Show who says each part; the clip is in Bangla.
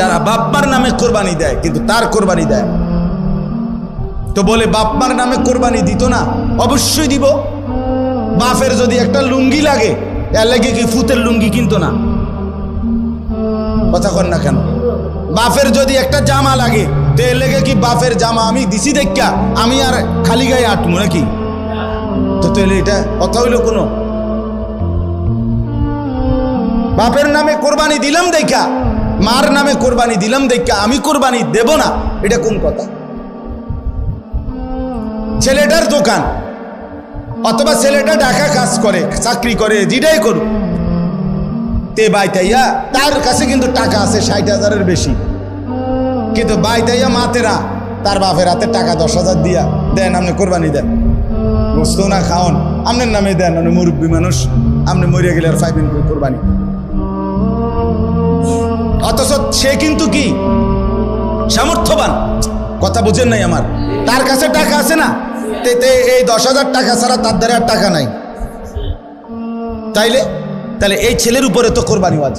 Speaker 1: যারা বাপমার নামে কোরবানি দেয় কিন্তু তার কোরবানি দেয়, তো বলে বাপমার নামে কোরবানি দিত না, অবশ্যই দিব। বাপের যদি একটা লুঙ্গি লাগে, এর লাগে কি ফুতের লুঙ্গি কিনতো না? কথা কন না কেন? বাপের যদি একটা জামা লাগে, তো এর লেগে কি বাপের জামা আমি দিছি দেখা আমি আর খালি গায়ে আটমু নাকি? তো তাহলে এটা কথা হইল কোনো? বাপের নামে কোরবানি দিলাম দেখা, মার নামে কোরবানি দিলাম দেখা আমি কোরবানি দেব না, এটা কোন কথা? ছেলেটার দোকান অথবা ছেলেটা ঢাকা কাজ করে, চাকরি করে, যেটাই করুক, তে বাইতাইয়া তার কাছে কিন্তু টাকা আছে 60,000-এর বেশি, কিন্তু বাইতাইয়া মাতেরা তার বাপের হাতে টাকা 10,000 দিয়া দেন, আপনি কোরবানি দেন, গোস্ত না খাওন, আপনার নামে দেন, আপনি মুরব্বী মানুষ, আপনি মরিয়া গেলে আর পাইবেন কোরবানি। অথচ সে কিন্তু কি সামর্থ্যবান, কথা বুঝেন নাই আমার, তার কাছে টাকা আছে না, এই 10,000 টাকা ছাড়া তার দ্বারা আর টাকা নাই, তাইলে এই ছেলের উপরে তো কোরবানি ওয়াজিব।